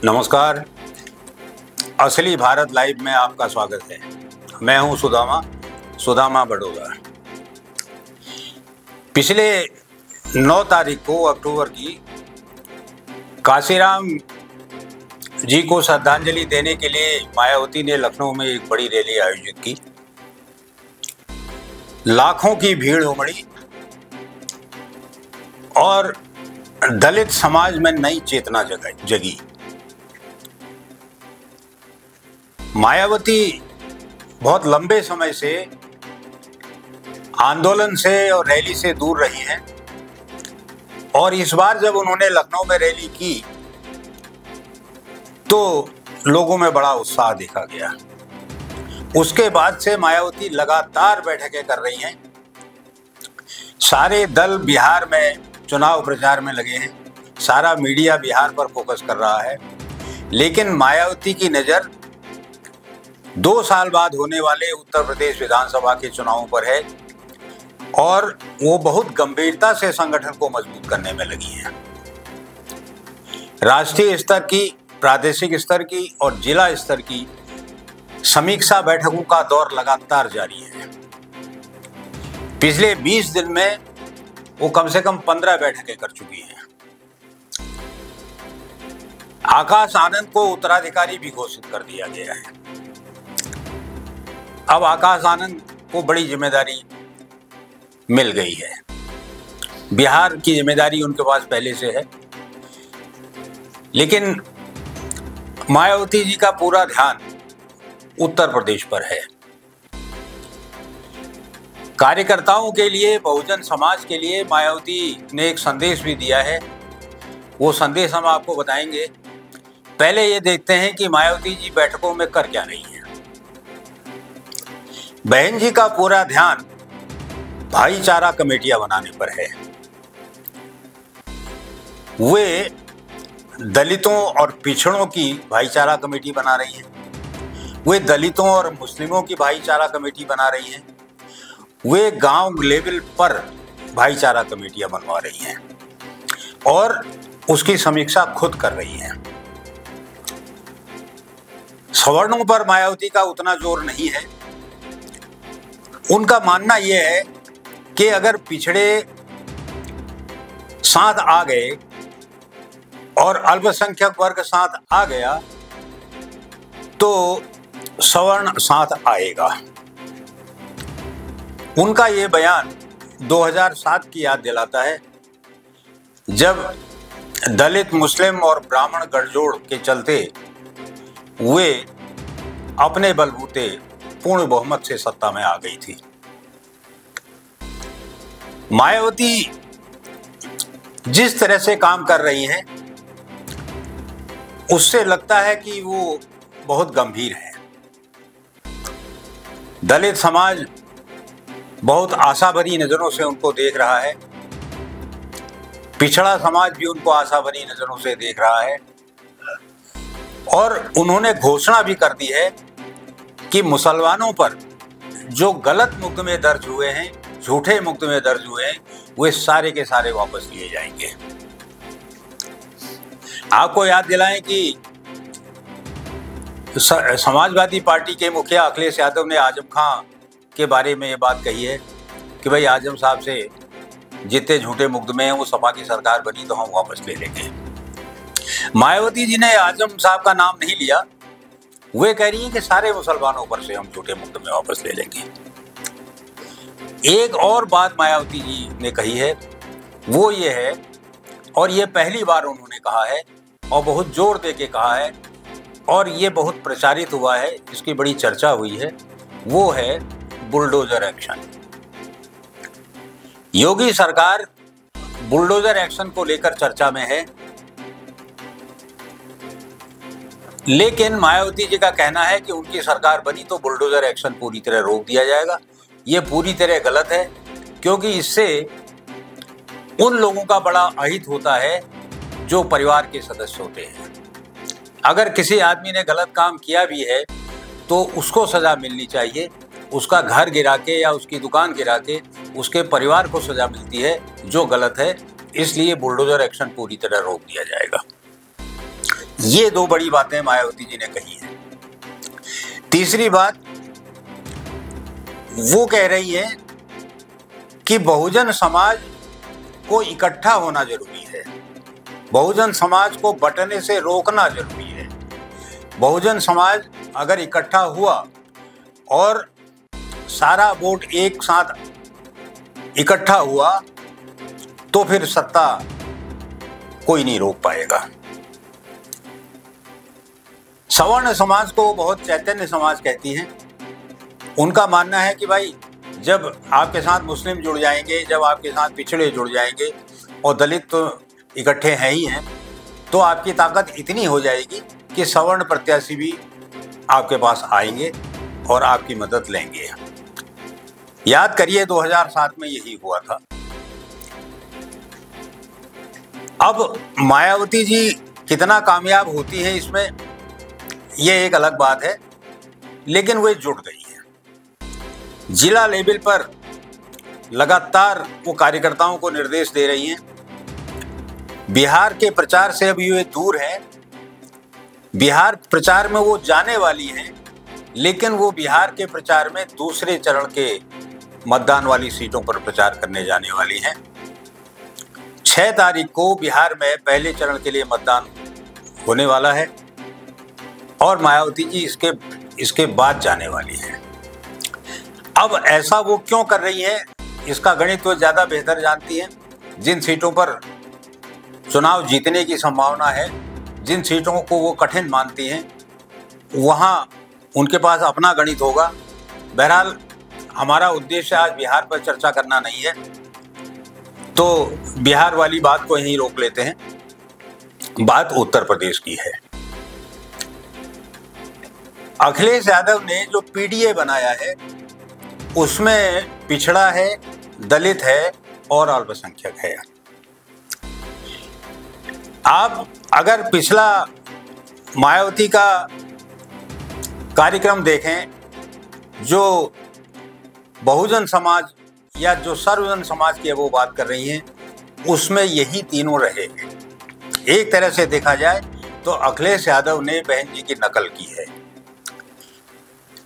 नमस्कार। असली भारत लाइव में आपका स्वागत है। मैं हूं सुदामा बड़ोदा। पिछले 9 तारीख को अक्टूबर की काशीराम जी को श्रद्धांजलि देने के लिए मायावती ने लखनऊ में एक बड़ी रैली आयोजित की। लाखों की भीड़ उमड़ी और दलित समाज में नई चेतना जगी। मायावती बहुत लंबे समय से आंदोलन से और रैली से दूर रही हैं और इस बार जब उन्होंने लखनऊ में रैली की तो लोगों में बड़ा उत्साह देखा गया। उसके बाद से मायावती लगातार बैठकें कर रही हैं। सारे दल बिहार में चुनाव प्रचार में लगे हैं। सारा मीडिया बिहार पर फोकस कर रहा है, लेकिन मायावती की नज़र 2 साल बाद होने वाले उत्तर प्रदेश विधानसभा के चुनावों पर है और वो बहुत गंभीरता से संगठन को मजबूत करने में लगी है। राष्ट्रीय स्तर की, प्रादेशिक स्तर की और जिला स्तर की समीक्षा बैठकों का दौर लगातार जारी है। पिछले 20 दिन में वो कम से कम 15 बैठकें कर चुकी हैं। आकाश आनंद को उत्तराधिकारी भी घोषित कर दिया गया है। अब आकाश आनंद को बड़ी जिम्मेदारी मिल गई है। बिहार की जिम्मेदारी उनके पास पहले से है, लेकिन मायावती जी का पूरा ध्यान उत्तर प्रदेश पर है। कार्यकर्ताओं के लिए, बहुजन समाज के लिए मायावती ने एक संदेश भी दिया है। वो संदेश हम आपको बताएंगे। पहले ये देखते हैं कि मायावती जी बैठकों में कर क्या रही हैं। बहन जी का पूरा ध्यान भाईचारा कमेटियां बनाने पर है। वे दलितों और पिछड़ों की भाईचारा कमेटी बना रही हैं। वे दलितों और मुस्लिमों की भाईचारा कमेटी बना रही हैं। वे गांव लेवल पर भाईचारा कमेटियां बनवा रही हैं और उसकी समीक्षा खुद कर रही हैं। सवर्णों पर मायावती का उतना जोर नहीं है। उनका मानना यह है कि अगर पिछड़े साथ आ गए और अल्पसंख्यक वर्ग साथ आ गया तो सवर्ण साथ आएगा। उनका ये बयान 2007 की याद दिलाता है, जब दलित, मुस्लिम और ब्राह्मण गठजोड़ के चलते वे अपने बलबूते पूर्ण बहुमत से सत्ता में आ गई थी। मायावती जिस तरह से काम कर रही है उससे लगता है कि वो बहुत गंभीर है। दलित समाज बहुत आशा भरी नजरों से उनको देख रहा है। पिछड़ा समाज भी उनको आशा भरी नजरों से देख रहा है और उन्होंने घोषणा भी कर दी है कि मुसलमानों पर जो गलत मुकदमे दर्ज हुए हैं, झूठे मुकदमे दर्ज हुए हैं, वे सारे के सारे वापस लिए जाएंगे। आपको याद दिलाएं कि समाजवादी पार्टी के मुखिया अखिलेश यादव ने आजम खां के बारे में ये बात कही है कि भाई आजम साहब से जितने झूठे मुकदमे हैं वो सपा की सरकार बनी तो हम वापस ले लेंगे। मायावती जी ने आजम साहब का नाम नहीं लिया। वे कह रही हैं कि सारे मुसलमानों पर से हम झूठे मुकदमे वापस ले लेंगे। एक और बात मायावती जी ने कही है, वो ये है, और ये पहली बार उन्होंने कहा है और बहुत जोर दे के कहा है और ये बहुत प्रचारित हुआ है, इसकी बड़ी चर्चा हुई है, वो है बुलडोजर एक्शन। योगी सरकार बुलडोजर एक्शन को लेकर चर्चा में है, लेकिन मायावती जी का कहना है कि उनकी सरकार बनी तो बुलडोजर एक्शन पूरी तरह रोक दिया जाएगा। ये पूरी तरह गलत है, क्योंकि इससे उन लोगों का बड़ा अहित होता है जो परिवार के सदस्य होते हैं। अगर किसी आदमी ने गलत काम किया भी है तो उसको सजा मिलनी चाहिए। उसका घर गिरा के या उसकी दुकान गिरा के उसके परिवार को सजा मिलती है जो गलत है। इसलिए बुलडोजर एक्शन पूरी तरह रोक दिया जाएगा। ये दो बड़ी बातें मायावती जी ने कही हैं। तीसरी बात, वो कह रही है कि बहुजन समाज को इकट्ठा होना जरूरी है, बहुजन समाज को बंटने से रोकना जरूरी है। बहुजन समाज अगर इकट्ठा हुआ और सारा वोट एक साथ इकट्ठा हुआ तो फिर सत्ता कोई नहीं रोक पाएगा। सवर्ण समाज को बहुत चैतन्य समाज कहती हैं। उनका मानना है कि भाई जब आपके साथ मुस्लिम जुड़ जाएंगे, जब आपके साथ पिछड़े जुड़ जाएंगे और दलित तो इकट्ठे हैं ही हैं, तो आपकी ताकत इतनी हो जाएगी कि सवर्ण प्रत्याशी भी आपके पास आएंगे और आपकी मदद लेंगे। याद करिए 2007 में यही हुआ था। अब मायावती जी कितना कामयाब होती है इसमें, ये एक अलग बात है, लेकिन वे जुट गई है। जिला लेवल पर लगातार वो कार्यकर्ताओं को निर्देश दे रही हैं। बिहार के प्रचार से अभी वे दूर हैं। बिहार प्रचार में वो जाने वाली हैं, लेकिन वो बिहार के प्रचार में दूसरे चरण के मतदान वाली सीटों पर प्रचार करने जाने वाली हैं। 6 तारीख को बिहार में पहले चरण के लिए मतदान होने वाला है और मायावती जी इसके बाद जाने वाली है। अब ऐसा वो क्यों कर रही है, इसका गणित वो ज़्यादा बेहतर जानती हैं। जिन सीटों पर चुनाव जीतने की संभावना है, जिन सीटों को वो कठिन मानती हैं, वहाँ उनके पास अपना गणित होगा। बहरहाल हमारा उद्देश्य आज बिहार पर चर्चा करना नहीं है, तो बिहार वाली बात को यहीं रोक लेते हैं। बात उत्तर प्रदेश की है। अखिलेश यादव ने जो पीडीए बनाया है उसमें पिछड़ा है, दलित है और अल्पसंख्यक है। आप अगर पिछला मायावती का कार्यक्रम देखें, जो बहुजन समाज या जो सर्वजन समाज की वो बात कर रही हैं, उसमें यही तीनों रहे हैं। एक तरह से देखा जाए तो अखिलेश यादव ने बहन जी की नकल की है।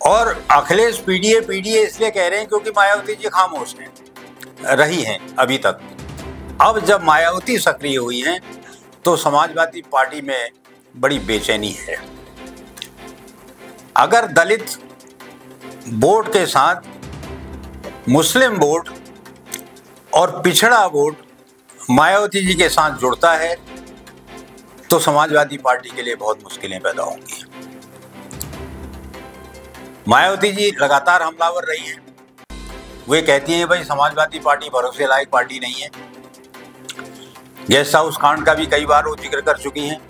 और अखिलेश पीडीए इसलिए कह रहे हैं क्योंकि मायावती जी खामोश हैं, रही हैं अभी तक। अब जब मायावती सक्रिय हुई हैं तो समाजवादी पार्टी में बड़ी बेचैनी है। अगर दलित वोट के साथ मुस्लिम वोट और पिछड़ा वोट मायावती जी के साथ जुड़ता है तो समाजवादी पार्टी के लिए बहुत मुश्किलें पैदा होंगी। मायावती जी लगातार हमलावर रही हैं। वे कहती हैं भाई समाजवादी पार्टी भरोसे लायक पार्टी नहीं है। गेस्ट हाउस कांड का भी कई बार वो जिक्र कर चुकी हैं।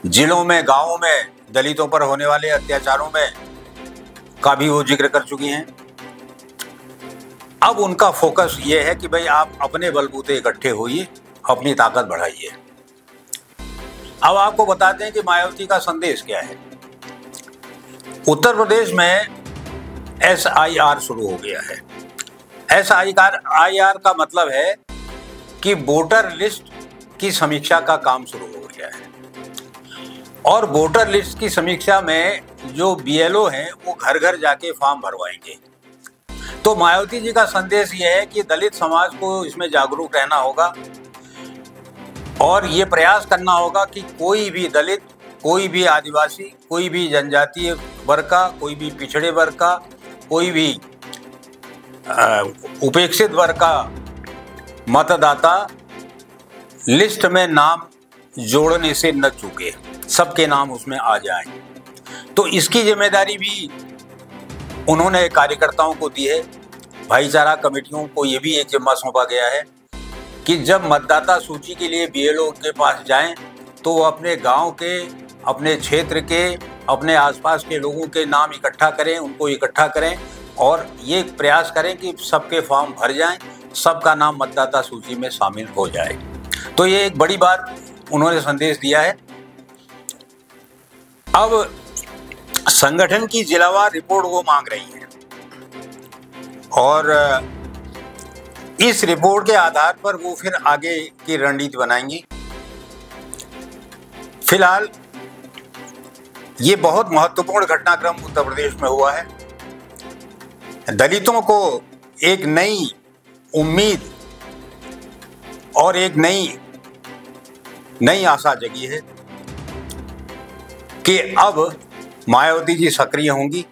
जिलों में, गांवों में दलितों पर होने वाले अत्याचारों में का भी वो जिक्र कर चुकी हैं। अब उनका फोकस ये है कि भाई आप अपने बलबूते इकट्ठे होइए, अपनी ताकत बढ़ाइए। अब आपको बताते हैं कि मायावती का संदेश क्या है। उत्तर प्रदेश में SIR शुरू हो गया है। SIR का मतलब है कि वोटर लिस्ट की समीक्षा का काम शुरू हो गया है। और वोटर लिस्ट की समीक्षा में जो BLO हैं वो घर घर जाके फॉर्म भरवाएंगे। तो मायावती जी का संदेश ये है कि दलित समाज को इसमें जागरूक रहना होगा और ये प्रयास करना होगा कि कोई भी दलित, कोई भी आदिवासी, कोई भी जनजातीय वर्ग का, कोई भी पिछड़े वर्ग का, कोई भी उपेक्षित वर्ग का मतदाता लिस्ट में नाम जोड़ने से न चूके, सबके नाम उसमें आ जाएं। तो इसकी जिम्मेदारी भी उन्होंने कार्यकर्ताओं को दी है। भाईचारा कमेटियों को ये भी एक जिम्मा सौंपा गया है कि जब मतदाता सूची के लिए BLO के पास जाएं तो वो अपने गांव के, अपने क्षेत्र के, अपने आसपास के लोगों के नाम इकट्ठा करें, उनको इकट्ठा करें और ये प्रयास करें कि सबके फॉर्म भर जाएं, सबका नाम मतदाता सूची में शामिल हो जाए। तो ये एक बड़ी बात उन्होंने संदेश दिया है। अब संगठन की जिलावार रिपोर्ट वो मांग रही है और इस रिपोर्ट के आधार पर वो फिर आगे की रणनीति बनाएंगी। फिलहाल ये बहुत महत्वपूर्ण घटनाक्रम उत्तर प्रदेश में हुआ है। दलितों को एक नई उम्मीद और एक नई आशा जगी है कि अब मायावती जी सक्रिय होंगी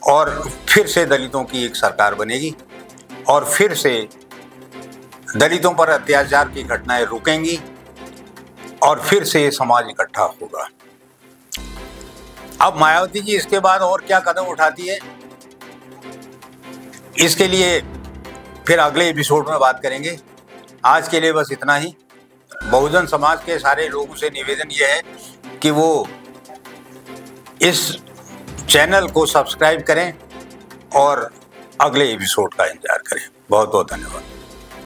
और फिर से दलितों की एक सरकार बनेगी और फिर से दलितों पर अत्याचार की घटनाएं रुकेंगी और फिर से समाज इकट्ठा होगा। अब मायावती जी इसके बाद और क्या कदम उठाती है, इसके लिए फिर अगले एपिसोड में बात करेंगे। आज के लिए बस इतना ही। बहुजन समाज के सारे लोगों से निवेदन यह है कि वो इस चैनल को सब्सक्राइब करें और अगले एपिसोड का इंतजार करें। बहुत बहुत धन्यवाद।